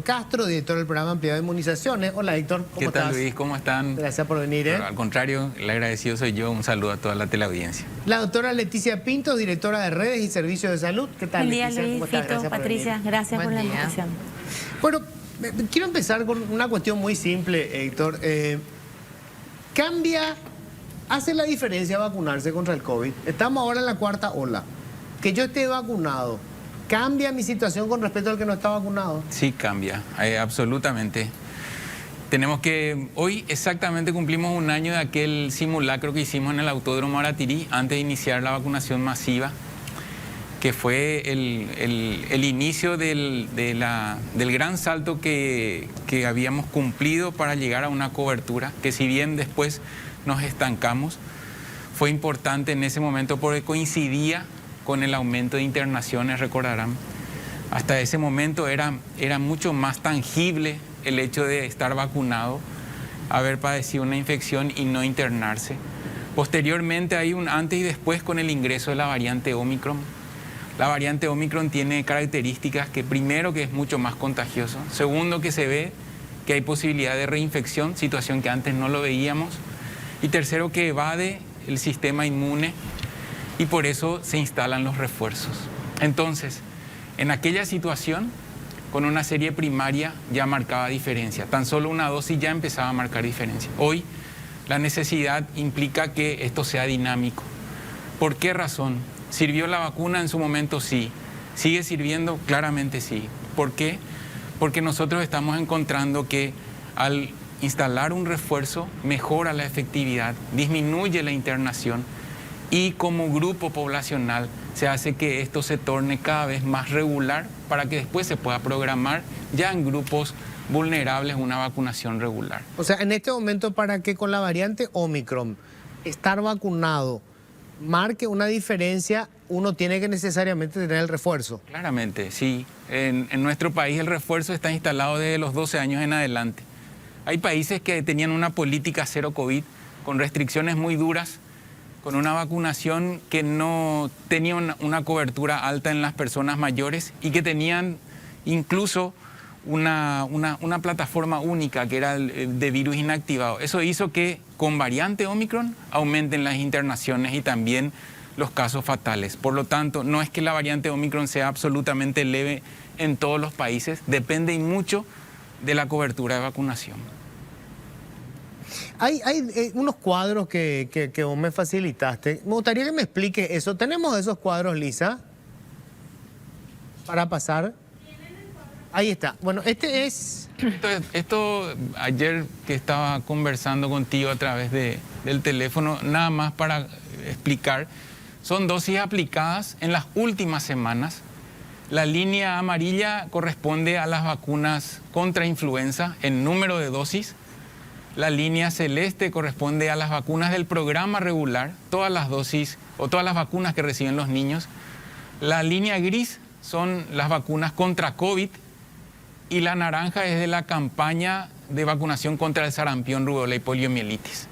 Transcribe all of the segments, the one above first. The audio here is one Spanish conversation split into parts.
Castro, director del programa ampliado de inmunizaciones. Hola, Héctor, ¿cómo ¿Qué tal, estás? Luis? ¿Cómo están? Gracias por venir. Pero al contrario, el agradecido soy yo. Un saludo a toda la teleaudiencia. La doctora Leticia Pinto, directora de Redes y Servicios de Salud. ¿Qué tal, Buen día, Leticia? Luis, Fito, Patricia. Gracias por la invitación. Bueno, quiero empezar con una cuestión muy simple, Héctor. ¿Hace la diferencia vacunarse contra el COVID? Estamos ahora en la cuarta ola. Que yo esté vacunado, ¿cambia mi situación con respecto al que no está vacunado? Sí, cambia, absolutamente. Hoy exactamente cumplimos un año de aquel simulacro que hicimos en el Autódromo Aratirí antes de iniciar la vacunación masiva, que fue el inicio del gran salto que habíamos cumplido para llegar a una cobertura, que si bien después nos estancamos, fue importante en ese momento porque coincidía con el aumento de internaciones, recordarán. Hasta ese momento era mucho más tangible el hecho de estar vacunado, haber padecido una infección y no internarse. Posteriormente hay un antes y después con el ingreso de la variante Omicron. La variante Omicron tiene características que primero que es mucho más contagioso, segundo que se ve que hay posibilidad de reinfección, situación que antes no lo veíamos, y tercero que evade el sistema inmune y por eso se instalan los refuerzos. Entonces, en aquella situación, con una serie primaria ya marcaba diferencia. Tan solo una dosis ya empezaba a marcar diferencia. Hoy, la necesidad implica que esto sea dinámico. ¿Por qué razón? ¿Sirvió la vacuna en su momento? Sí. ¿Sigue sirviendo? Claramente sí. ¿Por qué? Porque nosotros estamos encontrando que al instalar un refuerzo mejora la efectividad, disminuye la internación y como grupo poblacional se hace que esto se torne cada vez más regular para que después se pueda programar ya en grupos vulnerables una vacunación regular. O sea, en este momento, para que con la variante Omicron estar vacunado marque una diferencia, uno tiene que necesariamente tener el refuerzo. Claramente, sí. En nuestro país el refuerzo está instalado desde los 12 años en adelante. Hay países que tenían una política cero COVID con restricciones muy duras, con una vacunación que no tenía una cobertura alta en las personas mayores y que tenían incluso una plataforma única que era el de virus inactivado. Eso hizo que con variante Omicron aumenten las internaciones y también los casos fatales. Por lo tanto, no es que la variante Omicron sea absolutamente leve en todos los países, depende mucho de la cobertura de vacunación. Hay unos cuadros que vos me facilitaste. Me gustaría que me explique eso. ¿Tenemos esos cuadros, Lisa? Para pasar. Ahí está. Bueno, este es... Esto ayer que estaba conversando contigo a través del teléfono, nada más para explicar, son dosis aplicadas en las últimas semanas. La línea amarilla corresponde a las vacunas contra influenza en número de dosis. La línea celeste corresponde a las vacunas del programa regular, todas las dosis o todas las vacunas que reciben los niños. La línea gris son las vacunas contra COVID y la naranja es de la campaña de vacunación contra el sarampión, rubéola y poliomielitis.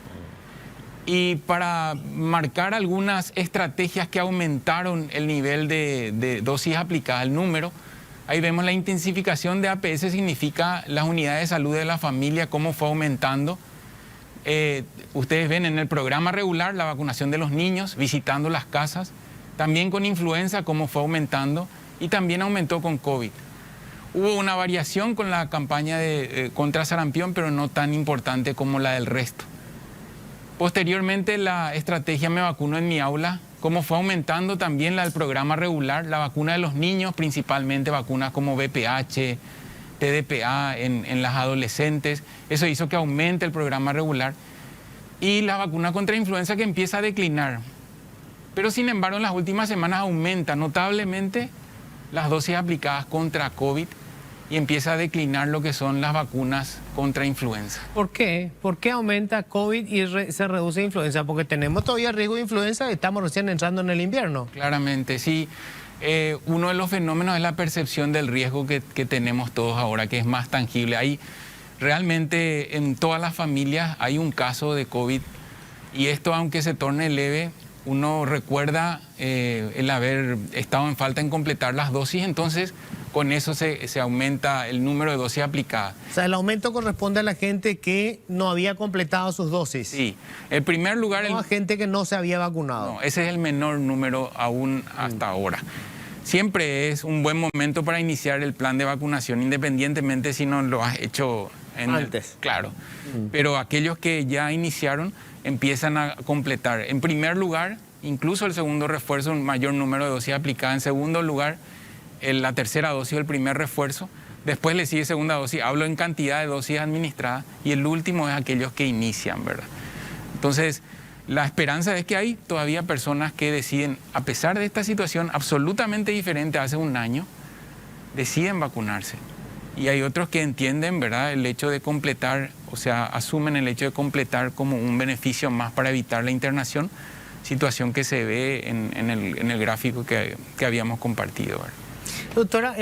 Y para marcar algunas estrategias que aumentaron el nivel de dosis aplicadas, el número, ahí vemos la intensificación de APS, significa las unidades de salud de la familia, cómo fue aumentando. Ustedes ven en el programa regular la vacunación de los niños, visitando las casas, también con influenza, cómo fue aumentando, y también aumentó con COVID. Hubo una variación con la campaña contra sarampión, pero no tan importante como la del resto. Posteriormente, la estrategia Me Vacuno en mi Aula, cómo fue aumentando también la del programa regular, la vacuna de los niños, principalmente vacunas como VPH, TDPA en las adolescentes. Eso hizo que aumente el programa regular. Y la vacuna contra influenza que empieza a declinar. Pero sin embargo, en las últimas semanas aumenta notablemente las dosis aplicadas contra COVID y empieza a declinar lo que son las vacunas contra influenza. ¿Por qué? ¿Por qué aumenta COVID y se reduce influenza? Porque tenemos todavía riesgo de influenza y estamos recién entrando en el invierno. Claramente, sí. Uno de los fenómenos es la percepción del riesgo que tenemos todos ahora, que es más tangible. Hay realmente en todas las familias hay un caso de COVID y esto, aunque se torne leve, uno recuerda el haber estado en falta en completar las dosis, entonces con eso se aumenta el número de dosis aplicadas. O sea, el aumento corresponde a la gente que no había completado sus dosis. Sí, el primer lugar... No a gente que no se había vacunado. No, ese es el menor número aún hasta ahora. Siempre es un buen momento para iniciar el plan de vacunación, independientemente si no lo has hecho antes. Claro, pero aquellos que ya iniciaron empiezan a completar. En primer lugar, incluso el segundo refuerzo, un mayor número de dosis aplicadas. En segundo lugar, la tercera dosis del primer refuerzo. Después le sigue segunda dosis. Hablo en cantidad de dosis administradas. Y el último es aquellos que inician, ¿verdad? Entonces, la esperanza es que hay todavía personas que deciden, a pesar de esta situación absolutamente diferente hace un año, deciden vacunarse. Y hay otros que entienden, ¿verdad?, el hecho de completar, o sea, asumen el hecho de completar como un beneficio más para evitar la internación, situación que se ve en el gráfico que habíamos compartido, ¿verdad? Doctora,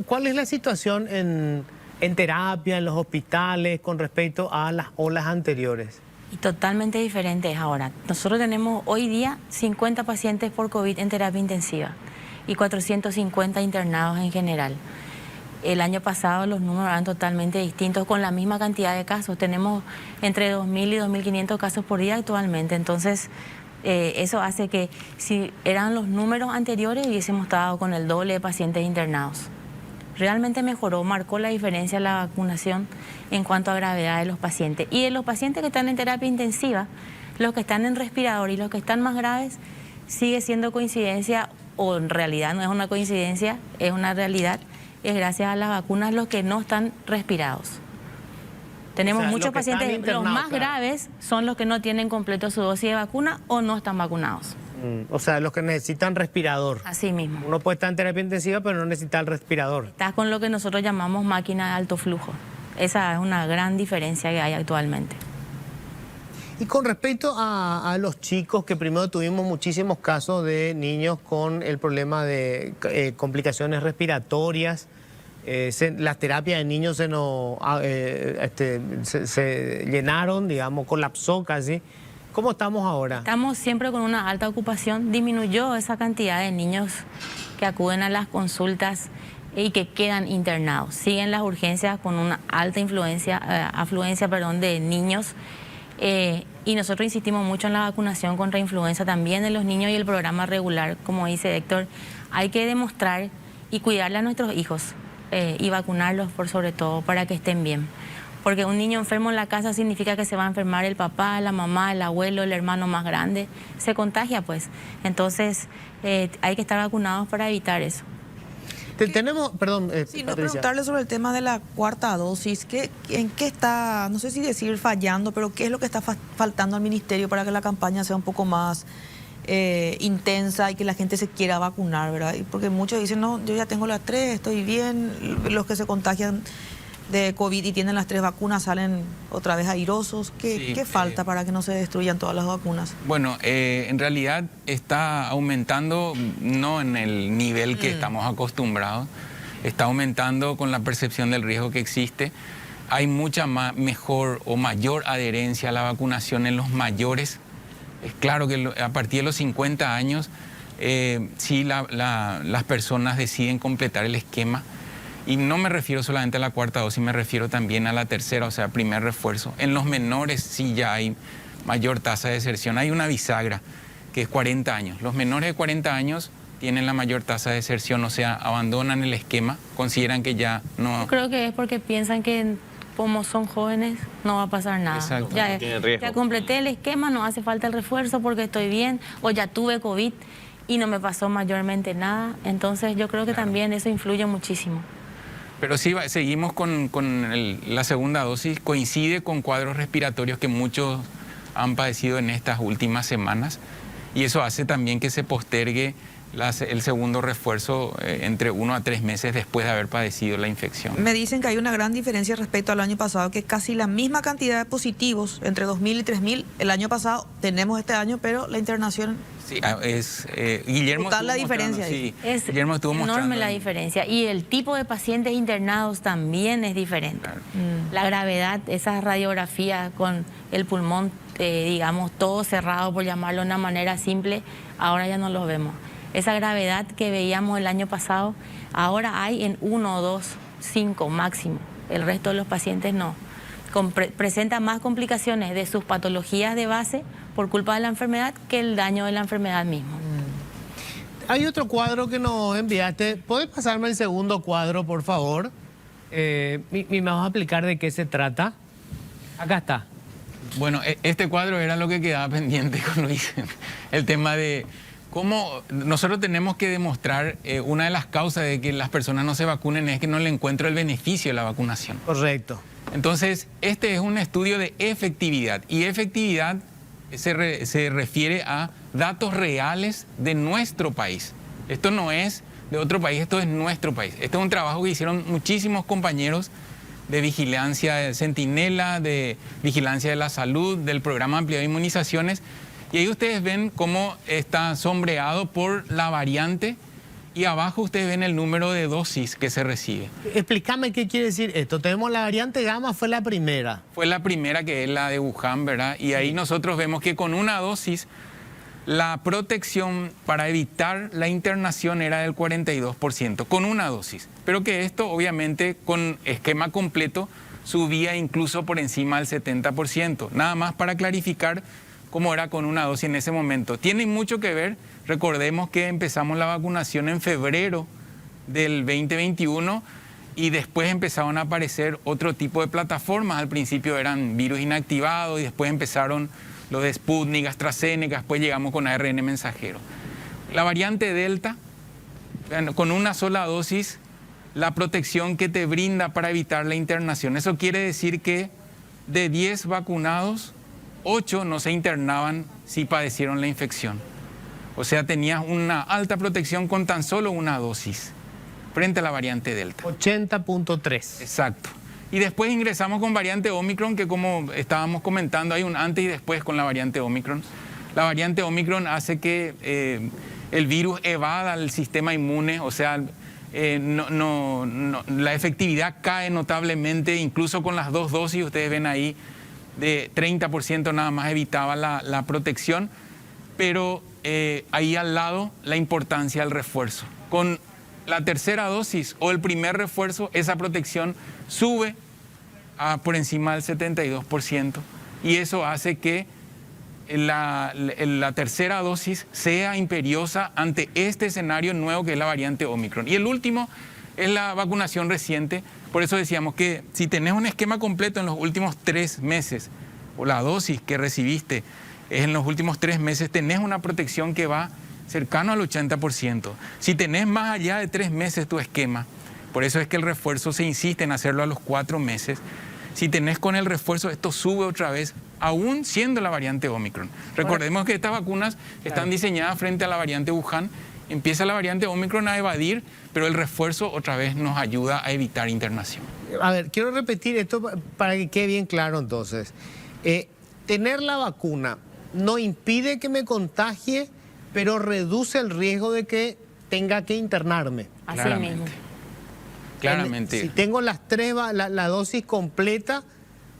¿cuál es la situación en terapia, en los hospitales, con respecto a las olas anteriores? Y totalmente diferente es ahora. Nosotros tenemos hoy día 50 pacientes por COVID en terapia intensiva y 450 internados en general. El año pasado los números eran totalmente distintos con la misma cantidad de casos. Tenemos entre 2.000 y 2.500 casos por día actualmente. Entonces, eso hace que si eran los números anteriores hubiésemos estado con el doble de pacientes internados. Realmente mejoró, marcó la diferencia la vacunación en cuanto a gravedad de los pacientes. Y de los pacientes que están en terapia intensiva, los que están en respirador y los que están más graves, sigue siendo coincidencia, o en realidad no es una coincidencia, es una realidad, es gracias a las vacunas los que no están respirados. Tenemos muchos pacientes, los más graves son los que no tienen completo su dosis de vacuna o no están vacunados. O sea, los que necesitan respirador. Así mismo. Uno puede estar en terapia intensiva, pero no necesita el respirador. Estás con lo que nosotros llamamos máquina de alto flujo. Esa es una gran diferencia que hay actualmente. Y con respecto a los chicos, que primero tuvimos muchísimos casos de niños con el problema de complicaciones respiratorias, las terapias de niños se llenaron, digamos, colapsó casi. ¿Cómo estamos ahora? Estamos siempre con una alta ocupación. Disminuyó esa cantidad de niños que acuden a las consultas y que quedan internados. Siguen las urgencias con una alta afluencia de niños. Y nosotros insistimos mucho en la vacunación contra influenza también de los niños y el programa regular. Como dice Héctor, hay que demostrar y cuidarle a nuestros hijos y vacunarlos por sobre todo para que estén bien. Porque un niño enfermo en la casa significa que se va a enfermar el papá, la mamá, el abuelo, el hermano más grande. Se contagia, pues. Entonces, hay que estar vacunados para evitar eso. Tenemos, perdón, sí, no, preguntarle sobre el tema de la cuarta dosis. ¿En qué está, no sé si decir fallando, pero qué es lo que está faltando al ministerio para que la campaña sea un poco más intensa y que la gente se quiera vacunar, ¿verdad? Porque muchos dicen, no, yo ya tengo las 3, estoy bien. Los que se contagian de COVID y tienen las 3 vacunas salen otra vez airosos. ¿Qué falta para que no se destruyan todas las vacunas? Bueno, en realidad está aumentando, no en el nivel que estamos acostumbrados, está aumentando con la percepción del riesgo que existe. Hay mucha mejor o mayor adherencia a la vacunación en los mayores. Es claro que a partir de los 50 años, sí las personas deciden completar el esquema. Y no me refiero solamente a la cuarta dosis, me refiero también a la tercera, o sea, primer refuerzo. En los menores sí ya hay mayor tasa de deserción. Hay una bisagra que es 40 años. Los menores de 40 años tienen la mayor tasa de deserción, o sea, abandonan el esquema, consideran que ya no... Yo creo que es porque piensan que como son jóvenes no va a pasar nada. Exacto. Ya completé el esquema, no hace falta el refuerzo porque estoy bien, o ya tuve COVID y no me pasó mayormente nada. Entonces yo creo que también eso influye muchísimo. Pero sí, seguimos con la segunda dosis, coincide con cuadros respiratorios que muchos han padecido en estas últimas semanas y eso hace también que se postergue el segundo refuerzo entre 1 a 3 meses después de haber padecido la infección. Me dicen que hay una gran diferencia respecto al año pasado, que casi la misma cantidad de positivos, entre 2.000 y 3.000, el año pasado tenemos este año, pero la internación... Sí, Guillermo total la diferencia. Sí, es Guillermo estuvo enorme mostrando la diferencia y el tipo de pacientes internados también es diferente. Claro. La gravedad, esas radiografías con el pulmón, digamos, todo cerrado, por llamarlo de una manera simple, ahora ya no los vemos. Esa gravedad que veíamos el año pasado, ahora hay en 1, 2, 5 máximo. El resto de los pacientes no. Presenta más complicaciones de sus patologías de base por culpa de la enfermedad que el daño de la enfermedad mismo. Hay otro cuadro que nos enviaste. ¿Puedes pasarme el segundo cuadro, por favor? Me vas a explicar de qué se trata. Acá está. Bueno, este cuadro era lo que quedaba pendiente con Luis. El tema de cómo nosotros tenemos que demostrar una de las causas de que las personas no se vacunen es que no le encuentro el beneficio de la vacunación. Correcto. Entonces, este es un estudio de efectividad y efectividad se refiere a datos reales de nuestro país. Esto no es de otro país, esto es nuestro país. Este es un trabajo que hicieron muchísimos compañeros de vigilancia de Centinela, de vigilancia de la salud, del programa ampliado de inmunizaciones. Y ahí ustedes ven cómo está sombreado por la variante y abajo ustedes ven el número de dosis que se recibe. Explícame qué quiere decir esto. Tenemos la variante gamma, fue la primera. Fue la primera, que es la de Wuhan, ¿verdad? Y ahí nosotros vemos que con una dosis la protección para evitar la internación era del 42%, con una dosis. Pero que esto, obviamente, con esquema completo, subía incluso por encima del 70%. Nada más para clarificar cómo era con una dosis en ese momento. Tiene mucho que ver, recordemos que empezamos la vacunación en febrero del 2021 y después empezaron a aparecer otro tipo de plataformas. Al principio eran virus inactivados y después empezaron los de Sputnik, AstraZeneca, después llegamos con ARN mensajero. La variante Delta, con una sola dosis, la protección que te brinda para evitar la internación. Eso quiere decir que de 10 vacunados, 8 no se internaban si padecieron la infección. O sea, tenías una alta protección con tan solo una dosis frente a la variante Delta. 80.3. Exacto. Y después ingresamos con variante Omicron, que como estábamos comentando, hay un antes y después con la variante Omicron. La variante Omicron hace que el virus evada el sistema inmune, o sea, la efectividad cae notablemente, incluso con las 2 dosis, ustedes ven ahí, de 30% nada más evitaba la protección, pero ahí al lado la importancia del refuerzo. Con la tercera dosis o el primer refuerzo, esa protección sube por encima del 72% y eso hace que la tercera dosis sea imperiosa ante este escenario nuevo que es la variante Omicron. Y el último es la vacunación reciente. Por eso decíamos que si tenés un esquema completo en los últimos 3 meses, o la dosis que recibiste es en los últimos 3 meses, tenés una protección que va cercano al 80%. Si tenés más allá de 3 meses tu esquema, por eso es que el refuerzo se insiste en hacerlo a los 4 meses. Si tenés con el refuerzo, esto sube otra vez, aún siendo la variante Omicron. Recordemos que estas vacunas están diseñadas frente a la variante Wuhan. Empieza la variante Omicron a evadir, pero el refuerzo otra vez nos ayuda a evitar internación. A ver, quiero repetir esto para que quede bien claro entonces. Tener la vacuna no impide que me contagie, pero reduce el riesgo de que tenga que internarme. Así mismo. Claramente. Si tengo las 3, la dosis completa,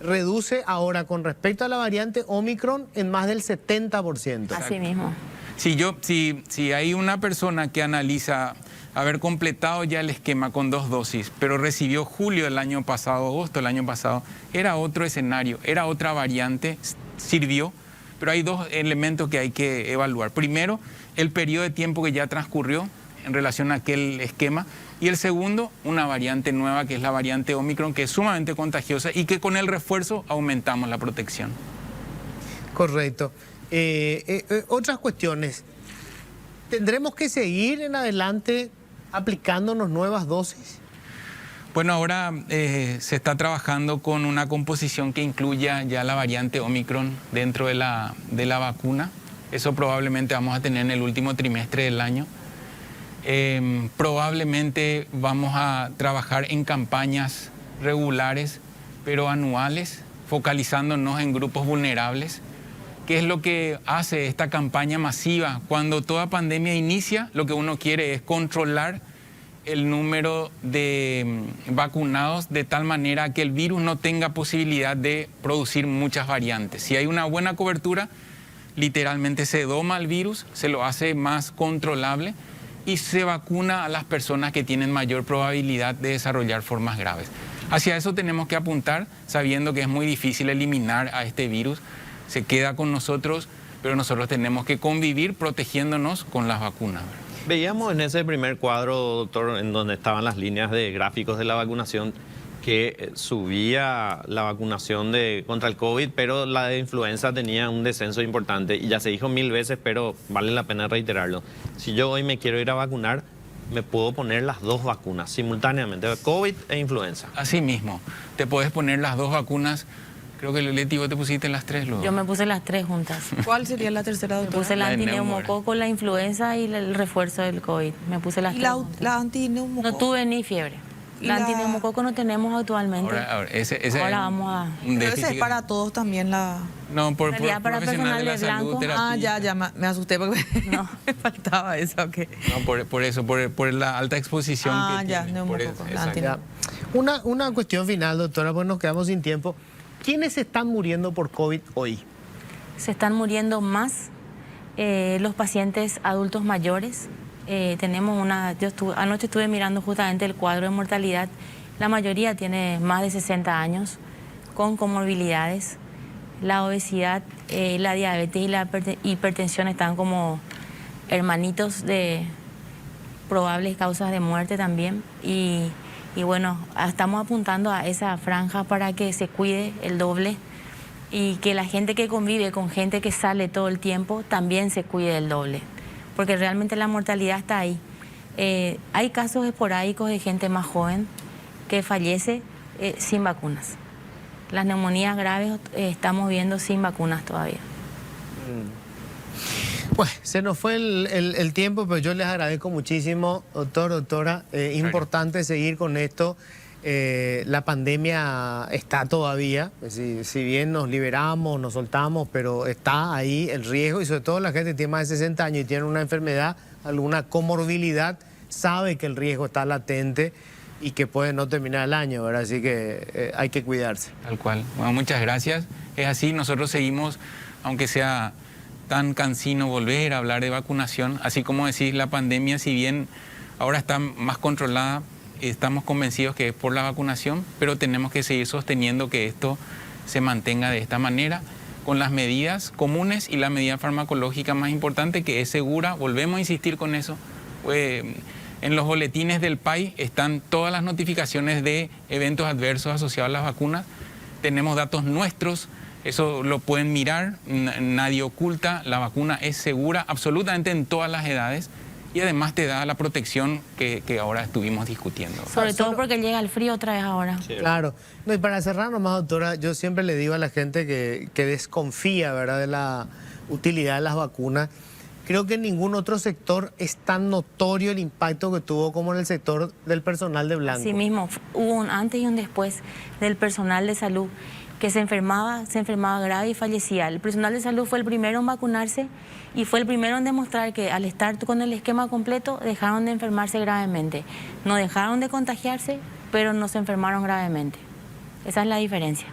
reduce ahora con respecto a la variante Omicron en más del 70%. Así mismo. Si hay una persona que analiza haber completado ya el esquema con 2 dosis, pero recibió julio del año pasado, agosto del año pasado, era otro escenario, era otra variante, sirvió, pero hay 2 elementos que hay que evaluar. Primero, el periodo de tiempo que ya transcurrió en relación a aquel esquema, y el segundo, una variante nueva que es la variante Omicron, que es sumamente contagiosa y que con el refuerzo aumentamos la protección. Correcto. Otras cuestiones. ¿Tendremos que seguir en adelante aplicándonos nuevas dosis? Bueno, ahora se está trabajando con una composición que incluya ya la variante Omicron dentro de la vacuna. Eso probablemente vamos a tener en el último trimestre del año. Probablemente vamos a trabajar en campañas regulares, pero anuales, focalizándonos en grupos vulnerables. ¿Qué es lo que hace esta campaña masiva? Cuando toda pandemia inicia, lo que uno quiere es controlar el número de vacunados de tal manera que el virus no tenga posibilidad de producir muchas variantes. Si hay una buena cobertura, literalmente se doma el virus, se lo hace más controlable y se vacuna a las personas que tienen mayor probabilidad de desarrollar formas graves. Hacia eso tenemos que apuntar, sabiendo que es muy difícil eliminar a este virus. Se queda con nosotros, pero nosotros tenemos que convivir protegiéndonos con las vacunas. Veíamos en ese primer cuadro, doctor, en donde estaban las líneas de gráficos de la vacunación, que subía la vacunación contra el COVID, pero la de influenza tenía un descenso importante. Y ya se dijo 1000 veces, pero vale la pena reiterarlo. Si yo hoy me quiero ir a vacunar, me puedo poner las dos vacunas simultáneamente, COVID e influenza. Así mismo, te puedes poner las dos vacunas. Creo que Leti, vos te pusiste las tres luego. Yo me puse las 3 juntas. ¿Cuál sería la tercera, Me doctora? puse la La de antineumococo, la influenza y el refuerzo del COVID. Me puse las ¿Y 3 la, juntas. la antineumococo? No tuve ni fiebre. ¿Y La la- antineumococo no tenemos actualmente. Ahora, ese es Ahora vamos a... un Pero déficit ese es para todos también la... No, por En realidad, para profesional de la personal de salud, blanco. Ah, terapia. ya, me asusté porque No. me faltaba eso, ok. No, por eso, por la alta exposición Ah, que ya, tiene. Por neumococo, eso, la exacto. Ya. Una cuestión final, doctora, pues nos quedamos sin tiempo. ¿Quiénes están muriendo por COVID hoy? Se están muriendo más los pacientes adultos mayores. Tenemos anoche estuve mirando justamente el cuadro de mortalidad. La mayoría tiene más de 60 años, con comorbilidades. La obesidad, la diabetes y la hipertensión están como hermanitos de probables causas de muerte también. Y bueno, estamos apuntando a esa franja para que se cuide el doble y que la gente que convive con gente que sale todo el tiempo también se cuide el doble, porque realmente la mortalidad está ahí. Hay casos esporádicos de gente más joven que fallece sin vacunas. Las neumonías graves estamos viendo sin vacunas todavía. Pues se nos fue el tiempo, pero yo les agradezco muchísimo, doctor, doctora. Importante seguir con esto. La pandemia está todavía, si bien nos liberamos, nos soltamos, pero está ahí el riesgo y sobre todo la gente que tiene más de 60 años y tiene una enfermedad, alguna comorbilidad, sabe que el riesgo está latente y que puede no terminar el año, ¿verdad? Así que hay que cuidarse. Tal cual. Bueno, muchas gracias. Es así, nosotros seguimos, aunque sea tan cansino volver a hablar de vacunación, así como decís, la pandemia, si bien ahora está más controlada, estamos convencidos que es por la vacunación, pero tenemos que seguir sosteniendo que esto se mantenga de esta manera, con las medidas comunes y la medida farmacológica más importante, que es segura. Volvemos a insistir con eso. En los boletines del PAI están todas las notificaciones de eventos adversos asociados a las vacunas. Tenemos datos nuestros, eso lo pueden mirar, nadie oculta, la vacuna es segura absolutamente en todas las edades y además te da la protección que ahora estuvimos discutiendo. Sobre todo porque llega el frío otra vez ahora. Claro. No, y para cerrar nomás, doctora, yo siempre le digo a la gente que desconfía, ¿verdad?, de la utilidad de las vacunas. Creo que en ningún otro sector es tan notorio el impacto que tuvo como en el sector del personal de blanco. Así mismo, hubo un antes y un después del personal de salud que se enfermaba grave y fallecía. El personal de salud fue el primero en vacunarse y fue el primero en demostrar que al estar con el esquema completo dejaron de enfermarse gravemente. No dejaron de contagiarse, pero no se enfermaron gravemente. Esa es la diferencia.